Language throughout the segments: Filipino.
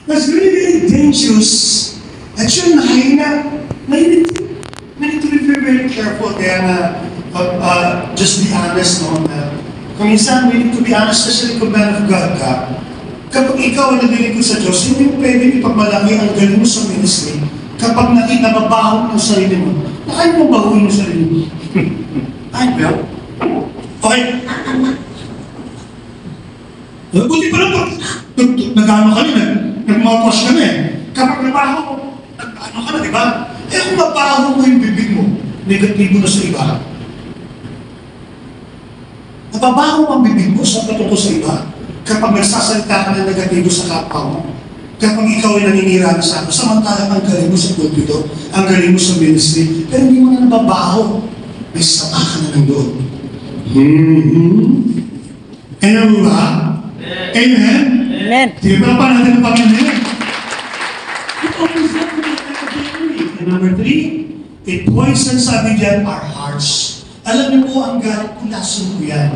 That's really, really dangerous. At yun, we need to be very, very careful. Kaya just be honest, no? Kung minsan, we need to be honest, especially kung man of God ka. Kapag ikaw ay nalilingkod sa Diyos, hindi mo pwede ipagmalaki ang galing mo sa ministry kapag nababaho mo sa sarili mo. Kaya mo bahuin mo sa sarili mo. Ay, well. Okay. Buti pa lang nag-ano ka rin, nag-mouthwash ka na eh. Kapag nabaho mo, nag-ano ka na, di ba? Eh kung nabaho mo yung bibig mo, negatibo na sa iba. Nababaho mo ang bibig mo sa patungkol sa iba kapag nagsasalita ka ng negatibo sa kapwa mo. Kapag ikaw ay naninira na sa ako, samantalang ang galing mo sa pulpito, ang galing mo sa ministry, pero hindi mo na nababaho. May sama ka na ng loob. Amen mo ba? Amen? Amen. Sige pala pa natin ang Panginoon. It opens up the category. And number 3, it poisons again our hearts. Alam niyo po, ang galit po, lason po yan.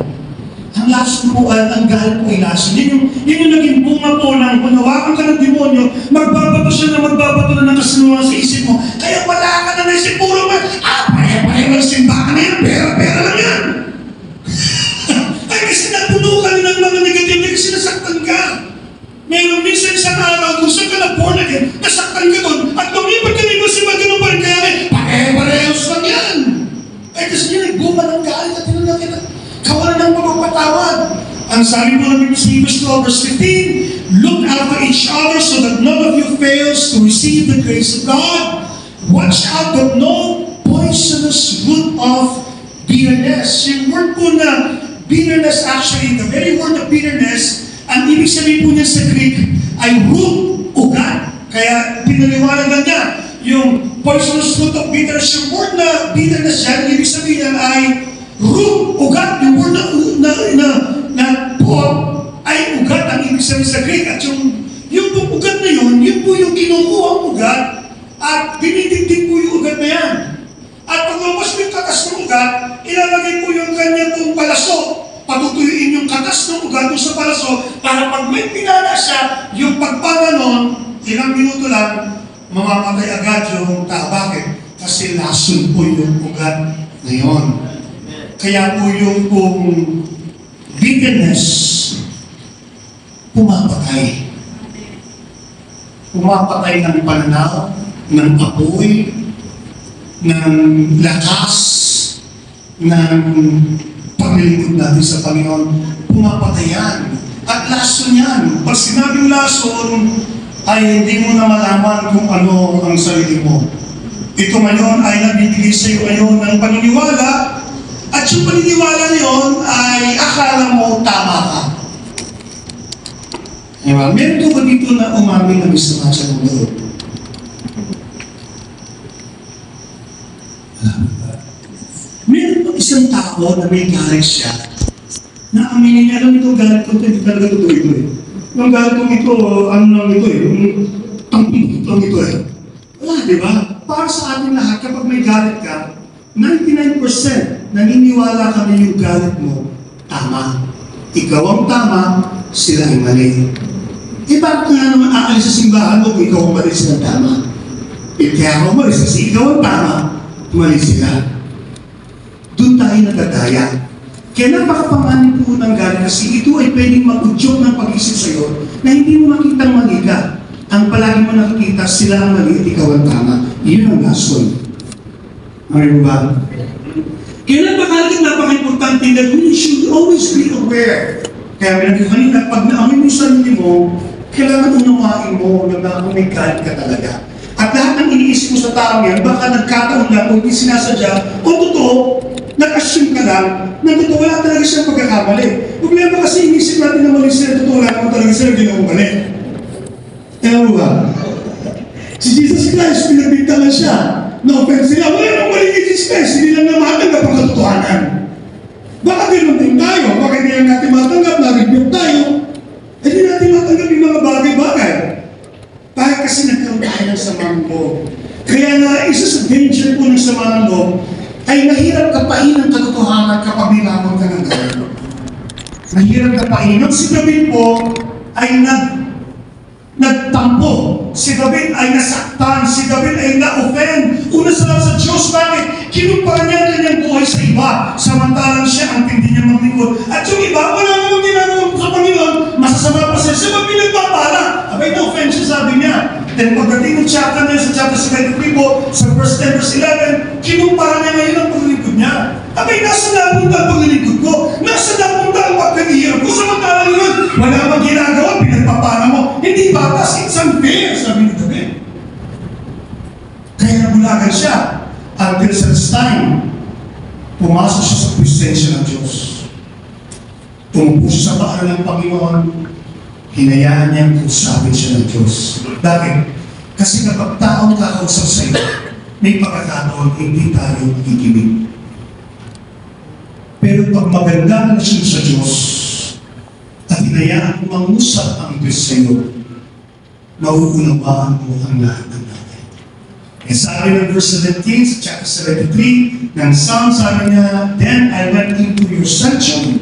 Ang lason po, ang galit po ay lason. Yun yung naging bunga po ng kunawakan ka ng demonyo, magbabato siya na magbabato na ng kasinungan sa isip mo. Kaya wala ka na naisip, puro man, pare-pare ng simbahan na yan, pera-pera lang yan. Ay, kasi napuno ka ng mga negative, kasi nasaktan ka. Mayroon minsan isang araw, kung saan ka na born again, nasaktan ka doon, at lumipat ka rin kasi magano'n pa rin kaya pare-parehos lang yan. Ay, kasi yun ay bunga ng galit at tinanong kita. Kawalan ng pagpapatawad. Ang sabi po ng Hebrews 12 verse 15, look after each other so that none of you fails to receive the grace of God. Watch out that no poisonous root of bitterness. Yung word po na bitterness, actually, the very word of bitterness, ang ibig sabihin po niya sa Greek ay root, ugat. Kaya pinaliwanag na niya yung poisonous root of bitterness. Yung word na bitterness yan, ibig sabihin yan ay root, ugat. Yung word na pot ay ugat ang ibig sabihin sa Greek. At yung ugat na yun po yung kinukuha ang ugat at dinidigdig po yung ugat na yan. At pag lumabas mo yung katas ng ugat, ilalagay po yung kanya pong palaso. Patutuyuin yung katas ng ugat sa palaso para pag may pinala siya, yung pagpala nun, ilang minuto lang, mamamatay agad yung tao. Bakit? Kasi lason po yung ugat na yun. Kaya po yung bitterness, pumapatay. Pumapatay ng pananaw, ng apoy, ng lakas, ng paglilingkod natin sa Panginoon. Pumapatay yan. At lason yan. Pag sinabing lason, ay hindi mo na malaman kung ano ang sarili mo. Ito ngayon ay nabibigay sa iyo ngayon ng paniniwala, at yung paniniwala na yun ay akala mo tama ka. Diba? Meron ba dito na umamin na gusto nga siya ng loob? Meron ba isang tao na may galit siya na aminin niya, alam ito, galit ko ito, hindi talaga totoo ito eh. Yung galit kong ito, ano lang ito eh, yung tamping lang ito eh. Wala, di ba? Para sa ating lahat, kapag may galit ka, 99% naniniwala ka na yung galit mo, tama. Ikaw ang tama, sila ay mali. Eh bakit nga naman aalis sa simbahan mo kung ikaw ang mali, sila tama? Eh kaya ako mali, kasi ikaw ang tama, mali sila. Doon tayo nagdadaya. Kaya napakapanganin po ng galit kasi ito ay pwedeng mag-udyok ng pag-isip sa iyo na hindi mo makitang mali ka. Ang palagi mo nakikita, sila ang mali at ikaw ang tama. Iyon ang lason. Ano ba? Kaya napaka-importante that we should always be aware. Kaya pinagin kanina, pag naamin mo sa sarili mo, kailangan unawain mo na may galit ka talaga. At lahat ng iniisip mo sa tao yan, baka nagkataon lang kung hindi sinasadya, o totoo, nag-assume ka lang, na totoo wala talaga siyang pagkakamali. Problema kasi inisip natin na mali sila, totoo wala naman talaga sila, hindi naman mali. Kaya mo ba? Si Jesus Christ, pinagbintangan siya. No-offense sila, wala naman mali kay Jesus Christ, hindi lang na matanggap ang katotohanan. Baka ganoon din tayo, baka hindi lang natin matanggap, na-review tayo, hindi natin matanggap yung mga bagay-bagay. Para kasi nagkaroon tayo ng samang loob. Kaya na isa sa danger po ng samang loob, ay mahirap kapain ang katotohanan kapag nilamon ka ng galit. Mahirap kapain. Nung si David po ay nagtampo. Si David ay nasaktan. Si David ay na-offend. Una sa lahat sa Diyos. Bakit? Kinumpara niya ang kanyang buhay sa iba. Samantalang siya ang tindi niya maglingkod. At yung iba, wala namang ginagawa sa Panginoon. Masasama pa siya. Siya pinagpapala. Abay, na-offend siya, sabi niya. Then pagdating ng chapter na yun, sa chapter 73 po, sa verse 10, verse 11, kinumpara niya ngayon ang paglilingkod niya. Abay, nasa napunta ang paglilingkod ko? Nasa napunta ang pagkahihirap ko? Samantalang yun, wala mang ginagawa, pinagpapala mo. Hindi batas, it's unfair, sabi ni David. Kaya nabulagan siya. Until such time, pumasok siya sa presensya ng Diyos. Tumupo siya sa paanan ng Panginoon, hinayaan niyang kusapin siya ng Diyos. Bakit? Kasi kapag taong kakausap sa iyo, may pagkakataon, hindi tayo magkikimig. Pero pag maganda na siya sa Diyos, at hinayaan mo mangusap ang Diyos sa iyo, mauunawaan mo ang lahat ng natin. E sabi ng verse 17 sa chapter 73 ng Psalm, sabi niya, "Then I went into your sanctuary,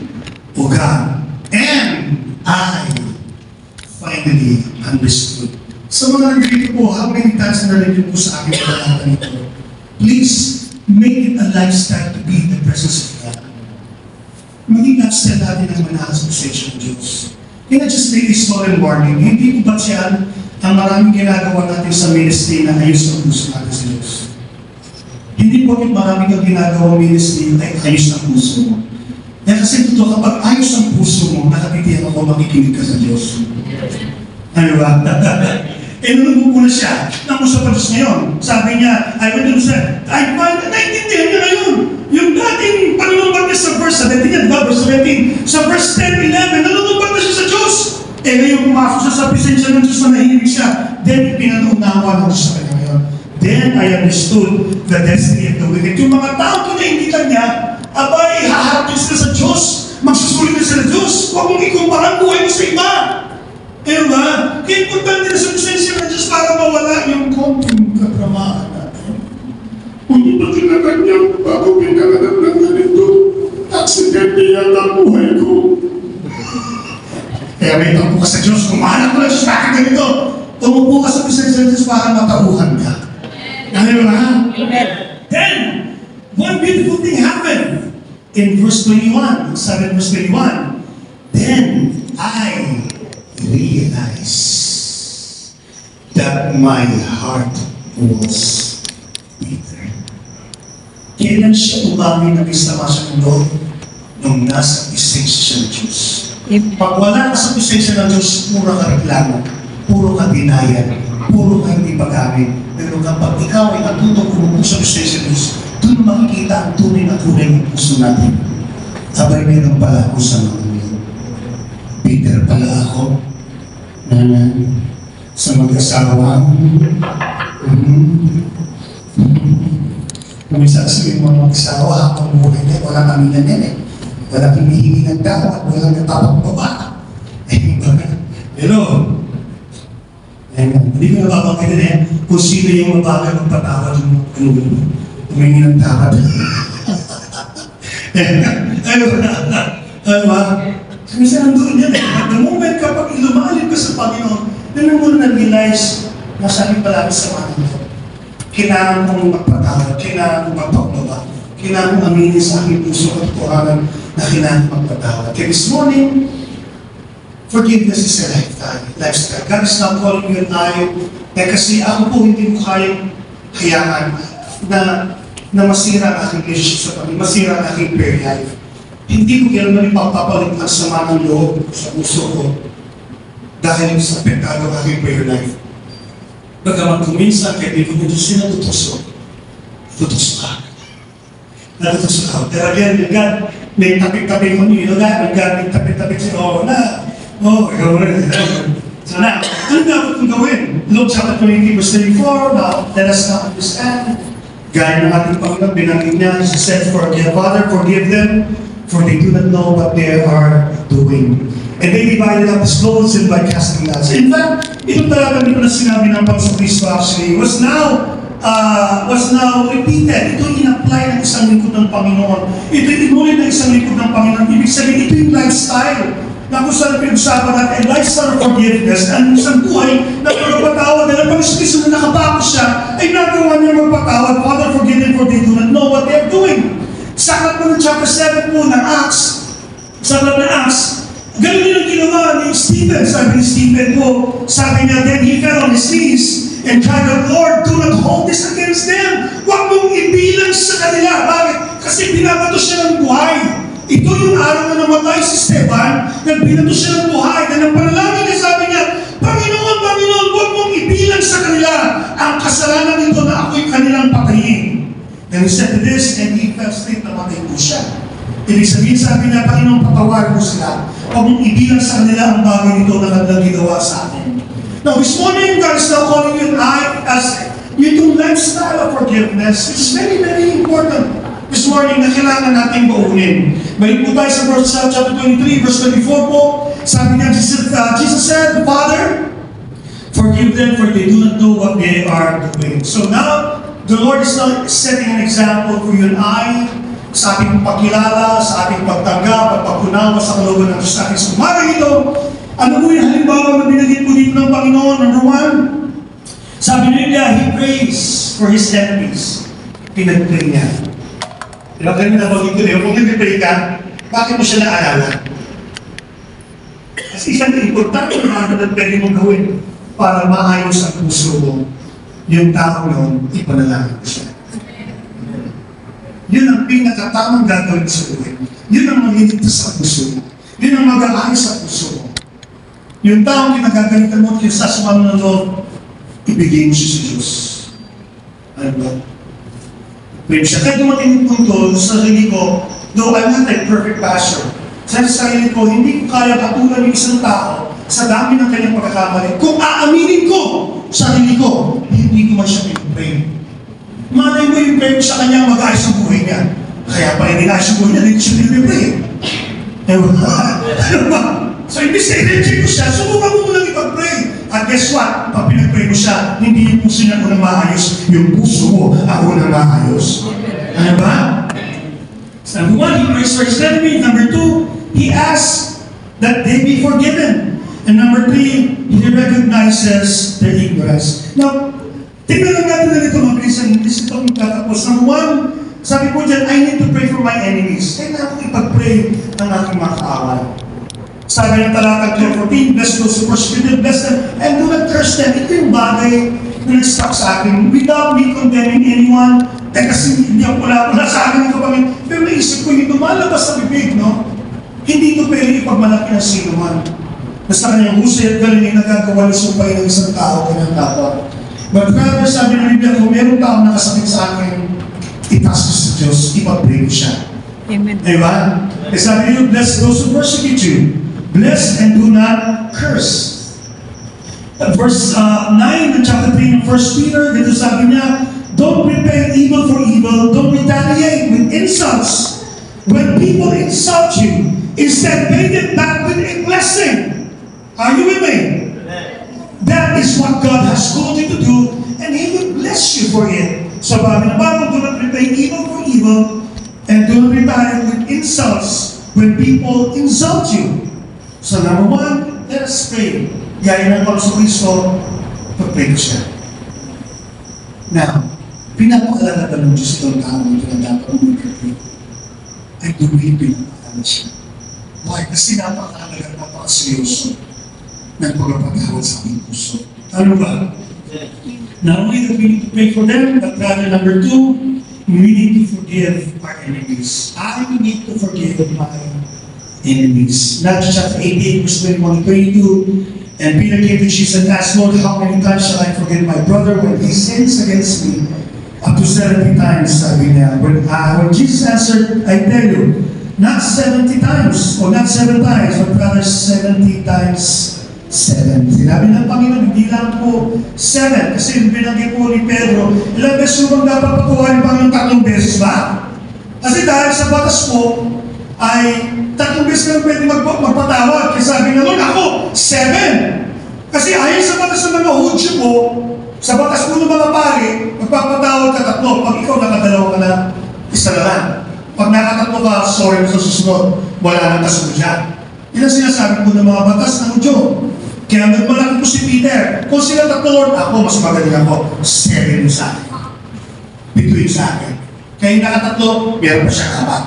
O God, and I finally understood." Sa mga nandito po, how many times na narinig po sa akin ang ito? Please, make it a lifestyle to be in the presence of God. Maging lifestyle natin ang manakas sa presensya ng Diyos. Can I just make this small warning? Hindi po ba siya ang maraming ginagawa natin sa ministry na ayos ang puso natin sa Diyos? Hindi po maraming kang ginagawa ministry ay ayos ang puso mo. Kaya kasi ito, kapag ayos ang puso mo, nakapitihan ako makikinig ka sa Diyos. Ano ba? Nung na siya, nakusap ang Diyos ngayon. Sabi niya, I find, naintindihan niya ngayon. Yung dating panunumbat niya sa verse 17, yan ba? Verse 17, sa verse 10, 11, nanunumbat na siya sa Diyos. Ngayon pumasok siya sa presensya ng Diyos na nahilig siya. Then, pinanaunawa ng Diyos sa kanya ngayon. Then, I understood the destiny of the wicked. Yung mga tao kinainditan niya, abay, haharap din sila sa Diyos. Magsusulit na sila sa Diyos. Huwag mong ikumpara ang buhay mo sa iba. Kaya ba? Kaya importante na sa presensya ng Diyos para mawala yung konting katramaan natin. Kung ito tinaganyan, bago pinanganan ng ganito, aksidente yan ang buhay ko. Kaya may tampo ka sa Diyos, kumahanap mo na Diyos, bakit ganito? Tumupo ka sa presensya ng Diyos para matauhan ka. Ano ba? Amen. Then, one beautiful thing happened in verse 21. Sabi verse 21, "Then I realized that my heart was bitter." Kailan siya umamin na isama siya ng Lord? Nung nasa presensya siya ng Diyos. Pag wala ka sa presensya ng Diyos, puro ka reklamo, puro ka dinayan, puro ka hindi pag-amin. Pero kapag ikaw ay natutong kumupo sa presensya ng Diyos, doon makikita ang tunay na kulay ng puso natin. Abay, meron pala ako sa mga ngayon. Bitter pala ako na sa mag-asawa. Kung sasabihin mo mag-asawa, habang buhay niya, wala kami na nene. Wala pinihingi ng tawad, wala natapang baba. Pero, hindi ko nababanggit na kung sino yung mabagal magpatawad ng humingi ng tawad. Ano ba? Minsan nandun yan At the moment kapag lumalim ka sa Panginoon, doon mo na-realize na sabi palagi sa Panginoon, kailangan kong magpatawad, kailangan kong magpakumbaba, kailangan kong aminin sa aking puso at kuhanan na kailangan magpatawad. Kaya this morning, forgiveness is a lifestyle. God is not calling you and I, kasi ako po hindi mo kayang hayaan na masira ang aking relationship sa Panginoon, masira ang aking prayer life. Hindi ko kailanman ipagpapalit ang sama ng loob sa puso ko dahil sa pekado ng aking prayer life. Bagaman kuminsan, kaya di ko na Diyos natutuso. Tutuso ka. Natutuso ka. Pero again, God, may tapik-tapik mo niyo na, God, may tapik-tapik siya, ikaw rin. So now, ano dapat kong gawin? Luke chapter 20, verse 34, now, let us now understand. Gaya ng ating Panginoon, binanggit niya, He said, Father, forgive them, for they do not know what they are doing. And they divided up his clothes and by casting lots. In fact, ito talaga dito na sinabi ng Panginoon Kristo actually was now repeated. Ito in-apply ng isang lingkod ng Panginoon. Ito inulit ng isang lingkod ng Panginoon. Ibig sabihin, ito yung lifestyle na kung saan pinag-usapan natin a lifestyle of forgiveness, ang isang buhay na magpatawad na pag Kristo na nakapako siya, ay nagawa niya magpatawad. Father, forgive them for they do not know what they are doing. Sa aklat po ng chapter 7 po ng Acts, sa aklat ng Acts, ganun din ang ginawa ni Stephen. Sabi ni Stephen po, sabi niya, then he fell on his knees and cried out, Lord, do not hold this against them. Huwag mong ibilang sa kanila. Bakit? Kasi binabato siya ng buhay. Ito yung araw na namatay si Stephen, nagbinato siya ng buhay, na ng panalangin niya, sabi niya, Panginoon, Panginoon, huwag mong ibilang sa kanila ang kasalanan nito na ako'y kanilang patayin. Then he said to this, and he fell asleep, namatay po siya. Ibig sabihin, sabi niya, Panginoon, patawarin mo sila. Huwag mong ibilang sa kanila ang bagay nito na kanilang ginawa sa akin. Now, this morning, God is now calling you and I as yung lifestyle of forgiveness, which is very, very important. This morning na kailangan natin baunin. Balik po tayo sa verse chapter 23, verse 24 po. Sabi niya, Jesus said, Father, forgive them for they do not know what they are doing. So now, the Lord is now setting an example for you and I sa ating pagkilala, sa ating pagtanggap, at pagkunawa sa kalooban ng Diyos natin. So, umaga ito, ano po yung halimbawa na binagit po dito ng Panginoon? Number one, sabi niya, He prays for His enemies. Pinag-pray niya. Diba, ganun na bagay ko niyo, kung nag-pray ka, bakit mo siya naalala? Kasi isang importante na pwede mong gawin para maayos ang puso mo. Yung tao noon, ipanalangin ko siya. Yun ang pinakatamang gagawin sa buhay. Yun ang magliligtas sa puso mo. Yun ang mag-aayos sa puso mo. Yung taong kinagagalitan mo at kinasasama ng Lord, ibigay mo siya sa Diyos. Ano ba? Pwede siya. Kaya dumating yung punto sa sarili ko, though I'm not a perfect pastor, sa sarili ko, hindi ko kaya katulad ng isang tao sa dami ng kanyang pagkakamali. Kung aaminin ko sa sarili ko, hindi ko man siya pinipray. Malay mo yung pray sa kanya, mag-ayos ang buhay niya. Kaya pa hindi na-ayos ang buhay niya, hindi siya pinipray. Ano ba? So, imbis na i-reject ko siya, subukan mo lang ipag-pray. At guess what? Pag pinag-pray mo siya, hindi yung puso niya unang maayos, yung puso mo ang unang maayos. Ano ba? So, number one, he prays for his enemy. Number two, he asks that they be forgiven. And number three, he recognizes their ignorance. Now, tingnan lang natin na ito mga Christian, this is itong tatapos. Number one, sabi po dyan, I need to pray for my enemies. Kailangan ko ipag-pray ng aking mga kaaway. Sabi ng talata 14, bless those who persecute, bless them, and do not curse them. Ito yung bagay na nag-stop sa akin. Without me condemning anyone, kasi hindi ako wala sa akin ito Panginoon. Pero naisip ko, yung lumalabas sa bibig, no? Hindi ito pwede ipagmalaki ng sino man. Basta kanyang husay at galing ay nagagawa ng sumpay ng isang tao, kanyang dapat. But rather, sabi ng Biblia, kung meron taong nakasakit sa akin, itaas ko sa Diyos, ipag-pray ko siya. Amen. Diba? E sabi niyo, bless those who persecute you. Bless and do not curse. Verse 9 in chapter 3 of 1 Peter, dito sabi niya, don't repay evil for evil, don't retaliate with insults. When people insult you, instead pay them back with a blessing. Are you with me? That is what God has called you to do, and He will bless you for it. So, sabi ng Bible, do not repay evil for evil, and do not retaliate with insults when people insult you. So, number one, let us pray. Yayin ng Panginoon sa Kristo, pag-pray ko siya. Now, pinapakalala ba ng Diyos itong tao ito na dapat mag-pray? I believe pinapakalala siya. Why? Kasi napakahalaga, napakaseryoso ng pagpapatawad sa aking puso. Ano ba? Not only that we need to pray for them, but rather number two, we need to forgive our enemies. I need to forgive my enemies. Matthew chapter 18, verse 21 and 22. And Peter came to Jesus and asked, Lord, how many times shall I forgive my brother when he sins against me? Up to 70 times, sabi niya. When Jesus answered, I tell you, not 70 times, or not 7 times, but rather 70 times 7. Sinabi ng Panginoon, hindi lang po 7. Kasi yung binanggit po ni Pedro, ilang beses mo bang dapat patuwarin Panginoon 3 beses ba? Kasi dahil sa batas po, ay 3 beses ka pwede magpatawad. Kaya sabi na Lord, ako, 7. Kasi ayon sa batas ng mga Hudyo po, sa batas po ng mga pari, magpapatawad ka 3. Pag ikaw nakadalawa ka na, isa na lang. Pag nakatatlo ka, sorry mo sa susunod, wala nang kasunod yan. Yan ang sinasabi po ng mga batas ng Hudyo. Kaya nagmalaki po si Peter. Kung sila tatlo, Lord, ako mas magaling ako. 7 sa akin. Bituin sa akin. Kaya yung nakatatlo, meron pa siya kapat.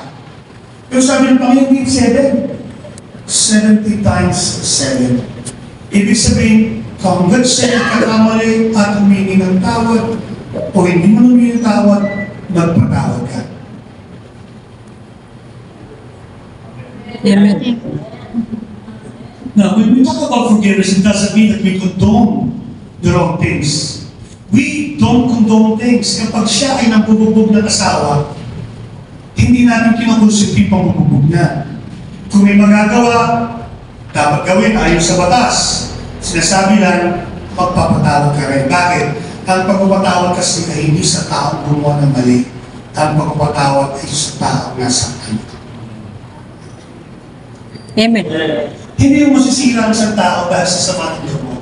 Pero sabi ng Panginoon, hindi 7. 70 times 7. Ibig sabihin, hanggang sa nagkakamali at humingi ng tawad, o hindi mo humingi ng tawad, magpatawad ka. Amen. Now, when we talk about forgiveness, it doesn't mean that we condone the wrong things. We don't condone things. Kapag siya ay nambububog ng asawa, hindi natin kinakonsepti pang bububog na. Kung may magagawa, dapat gawin ayon sa batas. Sinasabi lang, magpapatawad ka rin. Bakit? Ang pagpapatawad kasi ay hindi sa taong gumawa ng mali. Ang pagpapatawad ay sa taong nasaktan. Amen. Hindi yung masisira ang isang tao dahil sa sama ng loob mo.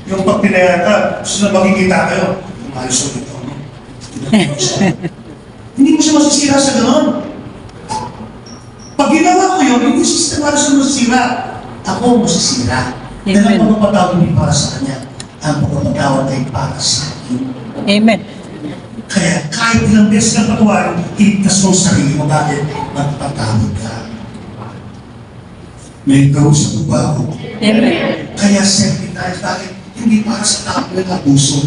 Yung pag pinayaan ka, gusto na makikita kayo, umayos ang ito. Hindi mo siya masisira sa gano'n. Pag ginawa ko yun, hindi sistema siya masisira. Ako masisira. Dahil ang pagpapatawad hindi para sa kanya. Ang pagpapatawad ay para sa akin. Amen. Kaya kahit ilang beses na patuwarin, iligtas mo sa sarili mo. Bakit? Magpatawad ka. May kausap ko ba ako? Amen. Kaya 70 times, bakit? Hindi para sa tao na abuso,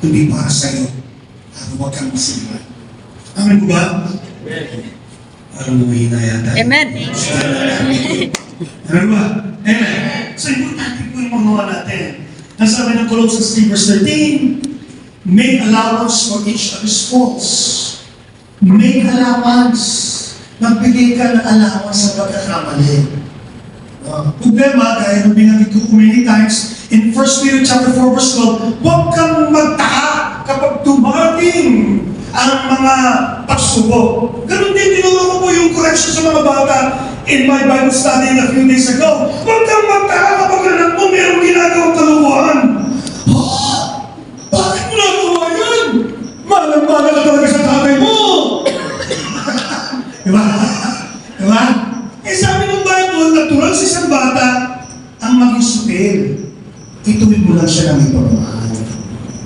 hindi para sa iyo. Huwag kang masira. Amen po ba? Parang mahina yata. Amen. Amen ba? Amen. So, importante po yung mga natin. Nasabi ng Colossians 3 verse 13, make allowance for each of his faults. Make allowance. Magbigay ka ng allowance sa pagkakamali. Problema, dahil nung binanggit ko many times, in 1 Peter chapter 4 verse 12, huwag kang magtaka kapag dumating ang mga pagsubok. Ganun din, tinuro ko po yung correction sa mga bata in my Bible study a few days ago. Huwag kang magtaka kapag anak mo mayroong ginagawang kalukuhan. Bakit mo nagawa yan? Malang-mana ka talaga sa tatay mo. Diba? Diba? Eh sabi ng Bible, natural sa isang bata ang maging supil. Ituwid mo lang siya ng ipamahal.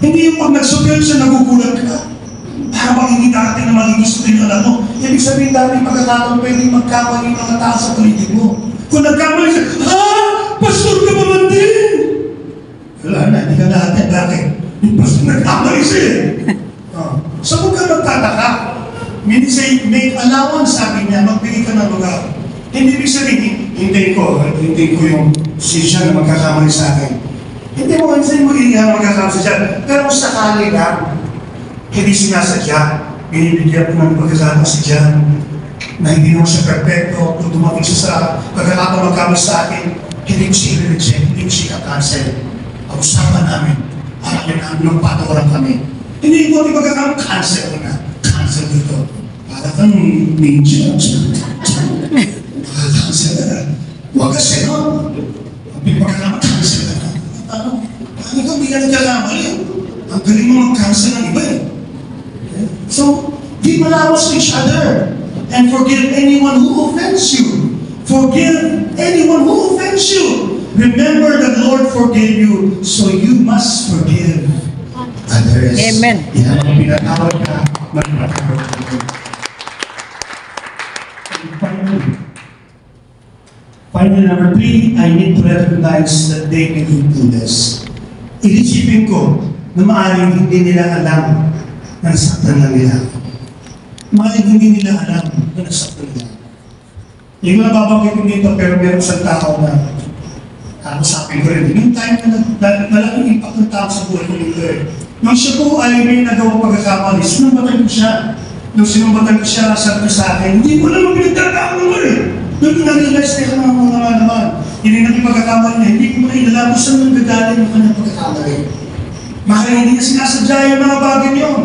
Hindi yung pag nagsupil siya, nagugulat ka. Para makikita natin na magiging supil ka lang mo. Ibig sabihin dami pagkakataon pwedeng magkamali yung mga tao sa paligid mo. Kung nagkamali siya, pastor ka ba man din? Wala na, hindi ka natin. Bakit? Yung pastor nagkamali siya eh. So huwag ka magtataka. Hindi say, make allowance, sabi niya, magbigay ka ng lugar. Hindi ibig sabihin, hintayin ko yung siya na magkakamali sa akin. Hindi mo kansin mo magkakamali sa siya. Pero sakali lang, hindi sinasadya, binibigyan ko ng pagkakamali sa siya na hindi naman siya perfecto. Kung dumating siya sa pagkakataon magkamali sa akin, hindi ko siya i-reject, hindi ko siya i-cancel. Pag-usapan namin, aramin namin ng patawaran kami. Hindi ko di pagkakamali, cancel ko na. Cancel dito. Para kang ninja. Cancel ka na. Huwag kasi no. Ang pagkakamali, cancel ka na. Paano ka hindi ka nagkakamali? Ang galing mo mag-cancel ng iba eh. So, give allowance to each other and forgive anyone who offends you. Forgive anyone who offends you. Remember that the Lord forgave you, so you must forgive others. Amen. Yan ang pinatawad ka, magpatawad ka. Finally, number 3, I need to recognize that they may do this. Inisipin ko na maaaring hindi nila alam na nasaktan lang nila. Maaaring hindi nila alam na nasaktan nila. Hindi ko nababagitin dito, pero meron isang tao na usapin ko rin. Yung time na malaking impact ng tao sa buhay ko nito eh. Nung siya po ay may nagawang pagkakamali, sinumbatan ko siya. Nung sinumbatan ko siya, sabi ko sa akin, hindi ko naman pinagtatao naman eh. Nung nag-realize na ito naman, hindi naging pagkakamali niya, hindi ko na inalaman kung saan nagagaling yung kanyang pagkakamali. Mahal hindi niya sinasadya yung mga bagay yun.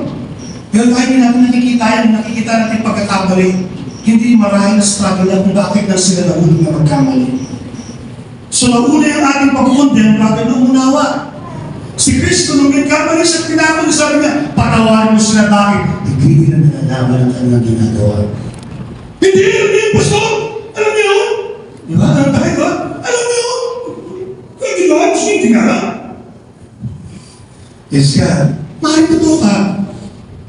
Pero kahit hindi natin nakikita natin pagkakamali, hindi marahil na struggle na kung bakit na sila nahulog na magkamali. So nauna yung ating pag-condemn bago na umunawa. Si Kristo nung nagkamali siya, pinakon niya, sabi niya, patawarin mo sila bakit? Hindi na nalalaman ang kanilang ginagawa. Hindi yung pastor! Alam niyo? Di ba? Ano tayo ba? nga nga. Yes, God. Maaaring totoo ka.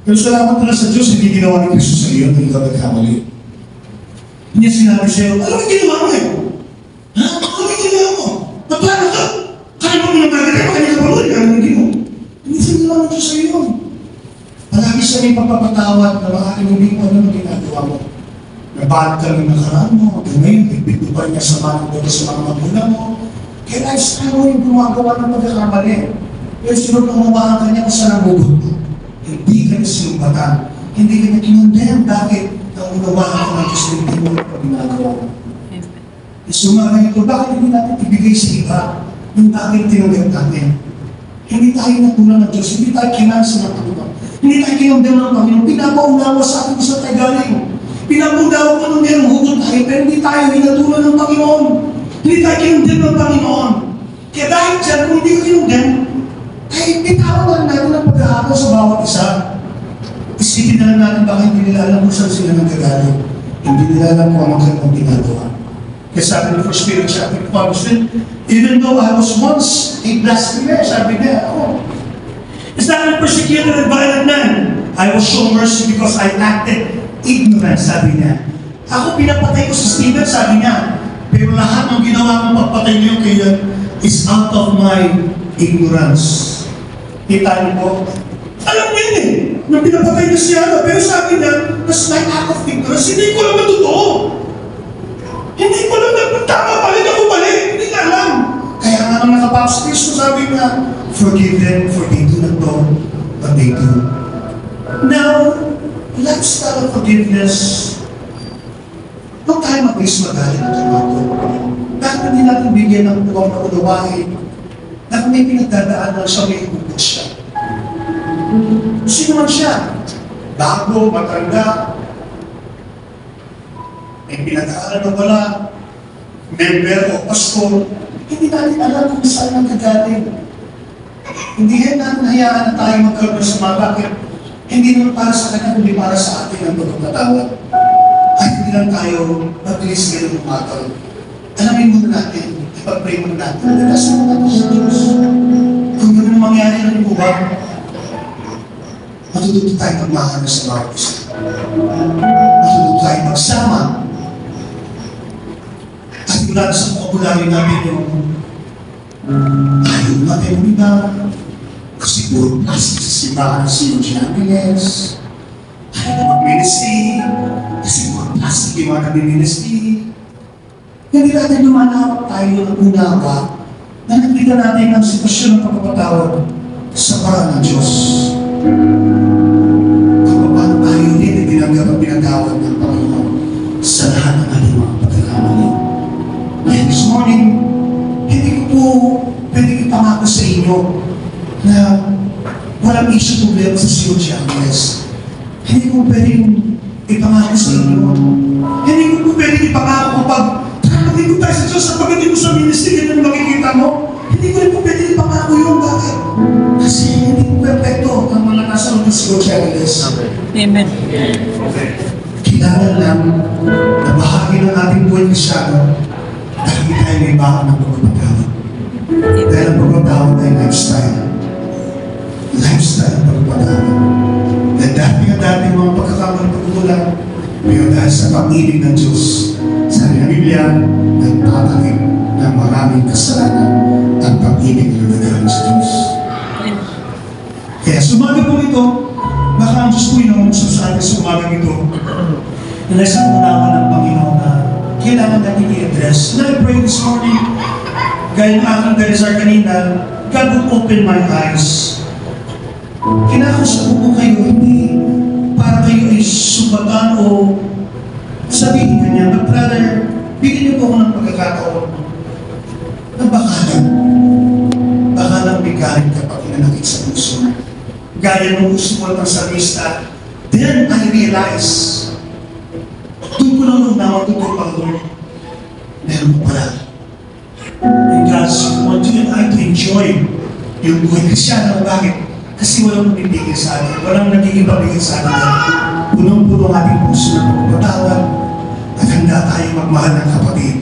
Pero salamat pala sa Diyos, hindi ginawa ni Kristo sa iyo, hindi ka nagkamali. Hindi niya sinabi sa iyo, ano ang ginawa mo eh? Ha? Ano ang ginawa mo? Paano ka? Kaya mo nagagay mo, kanya ka pa mo, hindi mo. Hindi siya ginawa ng Diyos sa iyo. Palagi siya may pagpapatawad na maaaring hindi mo ano ang ginagawa mo. Nabahat ka ng nakaraan mo, ngayon, ipitupan niya sa mga sa mga magulang mo. Kaya lifestyle mo yung gumagawa ng pagkakamali. Pero sunod ang umahan ka niya kung saan ang hugot mo. Hindi ka niya sinumbatan. Hindi ka niya kinundem. Bakit? Ang unawahan ka ng Diyos na hindi mo ang ginagawa mo. Sumaga ito, bakit hindi natin ibigay sa iba yung bakit tinunggap natin? Hindi tayo natulang ng Diyos. Hindi tayo kinansa ng Panginoon. Hindi tayo kinundem ng Panginoon. Pinapaunawa sa atin sa tayo galing. Pinapaunawa ko nung merong hugot tayo, pero hindi tayo hinatulan ng Panginoon. Hindi tayo kinundem ng Panginoon. Kaya dahil dyan, kung hindi ko kinundem, ay bitawan natin ang pag-aakaw sa bawat isa. Isipin na lang natin baka hindi nila alam kung saan sila nanggagaling. Hindi nila alam kung anong kanilang ginagawa. Kaya sabi ni 1 Peter chapter 5, even though I was once a blasphemer, sabi niya, is that a persecuted and violent man? I was shown mercy because I acted ignorant, sabi niya. Ako pinapatay ko si Stephen, sabi niya. Pero lahat ng ginawa kong pagpatay niyo kaya is out of my ignorance. Kita niyo po? Alam niya eh, nang pinapatay niya siya, pero sabi niya, that's my act of ignorance. Hindi ko lang matotoo. Hindi ko lang tama pala ako pala. Hindi na alam. Kaya nga nang nakapasok sa Kristo, sabi niya, forgive them for they do not know what they do. Now, lifestyle of forgiveness, huwag tayo mag-is magalit at tumato. Bakit hindi natin bigyan ng tuwang na unawain na kung may pinagdadaan na siya, may hugot siya. Sino man siya? Bago, matanda, may pinag-aaral na wala, member o pastor, hindi natin alam kung saan ang kagaling. Hindi natin hayaan na tayo magkaroon ng sumalakit. Hindi naman para sa kanya, kundi para sa atin ang pagpapatawad. Ay, hindi lang tayo mabilis ngayon umatol. Alamin muna natin, ipag-pray muna natin, nagkasin muna natin sa Diyos. Kung gano'n ang mangyari ng po ba, matututo tayo magmahal sa bawat isa. Matututo tayo magsama. At mula sa vocabulary natin yung ayaw natin ng iba. Kasi puro plastic sa simbahan si Angeles. Ayaw na mag-ministry. Kasi puro plastic yung mga nag-ministry. Hindi natin lumanawag tayo ng unawa na nakita natin ang sitwasyon ng pagpapatawad sa parang ng Diyos. Kung paano tayo din ay binanggap at pinatawad ng Panginoon sa lahat ng ating mga pagkakamali. Ngayon this morning, hindi ko po pwedeng ipangako sa inyo na walang issue problema sa Sion Angeles. Hindi ko pwedeng ipangako sa inyo. Hindi ko po pwedeng ipangako kapag hindi ko tayo sa Diyos sa pagdating mo sa ministry, ganyan makikita mo. Hindi ko rin po pwedeng ipangako yung bakit. Kasi hindi ko perfecto ang mga nasa loob ng Sion Angeles. Amen. Kailangan lang na bahagi ng ating buhay Kristyano dahil hindi tayo may baka ng pagpapatawad. Dahil ang pagpapatawad ay lifestyle. Lifestyle ng pagpapatawad. Dahil dating mga pagkakamang pagkukulang, pero dahil sa pag-ibig ng Diyos, sabi ng Biblia, nagtatanim ng maraming kasalanan ang pag-ibig na nagagaling sa Diyos. Kaya sumaga po ito, baka ang Diyos po yung sa atin sa umaga ito, na isang unawa ng Panginoon na kailangan natin i-address. And I pray this morning, gaya ng aking darisar kanina, God will open my eyes. Kinakausap po kayo, hindi para kayo ay subatan o sabihin kanya, but rather, bigyan niyo po ako ng pagkakataon na baka lang may galit kapag inanakit sa puso. Gaya nung usulat ng salmista, then I realize, doon ko lang nung namatutuwa pa doon, meron ko pala. And God's want you and I to enjoy yung buhay Kristyano. Bakit? Kasi walang bibigyan sa atin, walang nagiging pabigyan sa atin. Punong-puno ang ating puso ng pagpapatawad at handa tayo magmahal ng kapatid.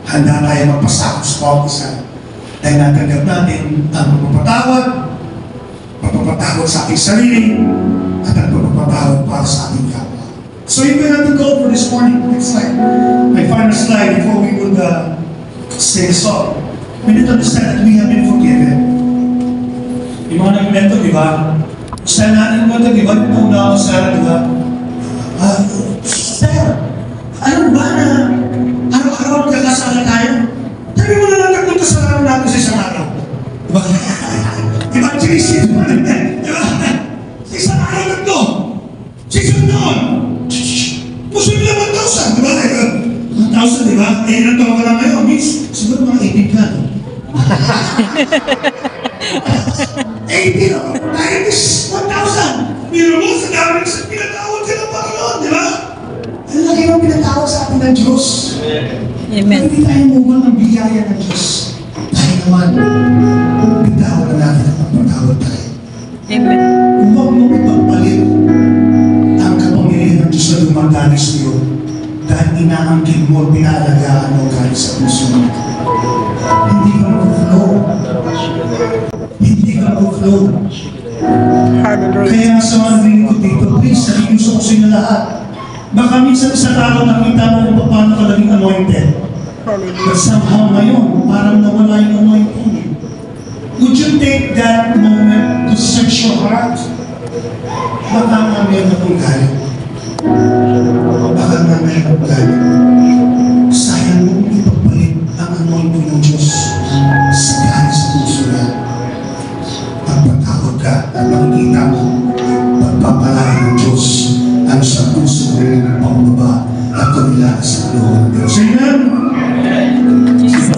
Handa tayo magpasakos sa bawat isa. Dahil natanggap natin ang pagpapatawad sa ating sarili, at ang pagpapatawad para sa ating kapwa. So if we have to go for this morning, next slide. My final slide before we would sing a song. We need to understand that we have been forgiven. Yung mga nag-mento, di ba? Gusto natin mo ito, di ba? Yung una ako sa di ba? Sir, ano ba na araw-araw magkakasala tayo? Sabi mo na lang tatlong kasalanan natin sa isang araw. Diba? Diba? Jesus mo na yan. Diba? Sa isang araw tatlo. Jesus noon. Puso nila 1,000. Diba? 1,000, diba? Eh, ilang taon ka lang ngayon, miss? Siguro mga 18 ka. 18, no? Dahil is 1,000. Biro mo, sa dami sa pinatawag ka ng Panginoon, diba? Ang laki ng pinatawag sa atin ng Diyos. Amen. Hindi tayo mumang ang biyaya ng Diyos. Dahil naman, bitawan na natin ang pagpatawad tayo. Amen. Huwag mo ipagpalit ang kapangyarihan ng Diyos na dumadalis sa iyo dahil inaangkin mo, pinaalagaan mo galing sa puso mo. Hindi ka mag-flow. Hindi ka mag-flow. Hallelujah. Kaya sa mga narinig ko dito, please, sabihin ko sa inyo lahat. Baka minsan sa tao nakita mo kung paano ka naging anointed. But somehow ngayon, parang nawala yung anointing. Would you take that moment to search your heart? Baka nga meron akong galit. Baka nga meron akong galit. Sayang mo ipagpalit ang anointing ng Diyos sa galit sa puso niya. Pagpatawag ka at makikita mo pagpapalain ng Diyos ang sa puso mo ng pagbaba at kanila sa loob ng Diyos. Amen? So,